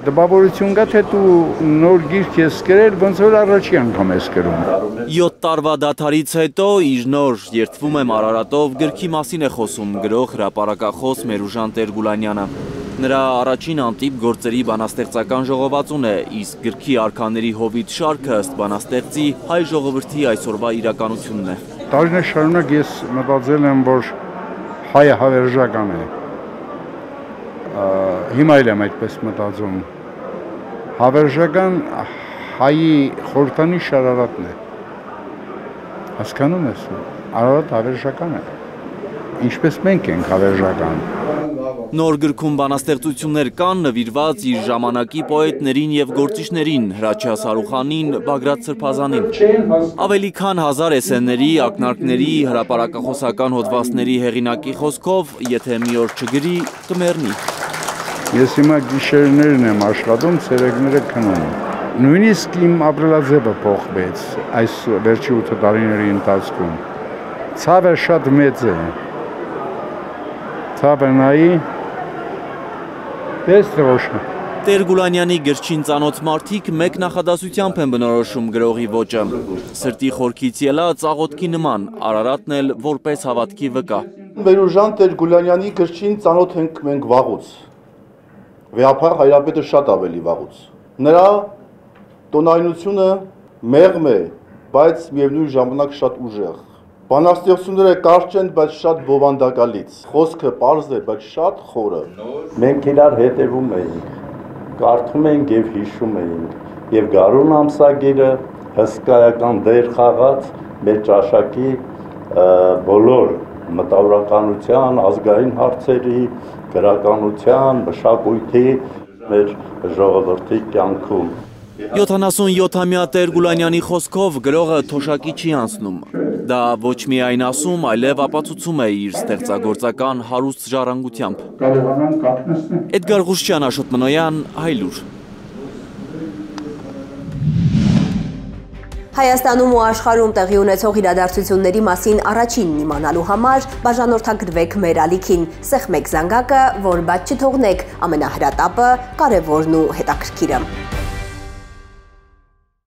Տպավորություն կա, թե դու նոր գիրք ես գրել, ոնց որ առաջի անգամ ես գրում։ 7 տարվա դադարից հետո իր նոր երդվում եմ Արարատով գրքի մասին է խոսում գրող հրապարակախոս Մերուժան Տեր-Գուլանյանը։ Նրա առաջին անտիպ գործերի բանաստեղծական ժողովածուն է, իսկ գրքի արքաների հովիտ շարքը ըստ բանաստեղծի հայ ժողովրդի այսօրվա իրականությունն է։ Տարիներ շարունակ ես մտածել եմ, որ հայը հավերժական է։ Հիմա էլ եմ այդպես մտածում։ Հավերժական հայի խորհրդանիշ Արարատն է։ Հասկանում ես, Արարատ հավերժական է։ Ինչպես մենք ենք հավերժական։ Նոր գրքում բանաստեղծություններ կան նվիրված իր ժամանակի պոետներին և գործիչներին, Հրաչյա Սարուխանին, Բագրատ Սրբազանին։ Ավելի քան 1000 էսսեների, ակնարկների, հրապարակախոսական հոդվածների հեղինակի խոսքով, եթե մի օր չգրի, կմեռնի։ Ես հիմա գիշերներն եմ աշխատում, ցերեկները քնում։ Նույնիսկ իմ ապրելաձևը փոխվեց այս վերջի 8 տարիների ընթացքում։ Ցավը շատ մեծ է։ Ցավը նայի Տեր-Գուլանյանի գրչին ծանոթ մարդիկ մեկ նախադասությամբ են բնորոշում գրողի ոճը։ Սրտի խորքից ելած աղոթքի նման, Արարատն էլ որպես հավատքի վկա։ Մերուժան Տեր-Գուլանյանի գրչին ծանոթ ենք մենք վաղուց։ Վեհափառ Հայրապետը շատ ավելի վաղուց։ Նրա տոնայնությունը մեղմ է, բայց միևնույն ժամանակ շատ ուժեղ։ Բանաստեղծությունները կարճ են, բայց շատ բովանդակալից։ Խոսքը պարզ է, բայց շատ խորը։ Մենք իրար հետևում էինք, կարդում էինք և հիշում էինք, և Գարուն ամսագիրը հսկայական դեր խաղաց մեր ճաշակի բոլոր մտավորականության, ազգային հարցերի, գրականության, մշակույթի, մեր ժողովրդի կյանքում։ 77-ամյա Տեր-Գուլանյանի խոսքով գրողը թոշակի չի անցնում։ Դա ոչ միայն ասում, այլև ապացուցում է իր ստեղծագործական հարուստ ժառանգությամբ։ Էդգար Ղուշչյան, Աշոտ Մնոյան, Հայլուր։ Հայաստանում ու աշխարհում տեղի ունեցող իրադարձությունների մասին առաջինն իմանալու համար բաժանորդագրվեք մեր ալիքին, սեղմեք զանգակը, որ բաց չթողնեք ամենահրատապը, կարևորն ու հետաքրքիրը։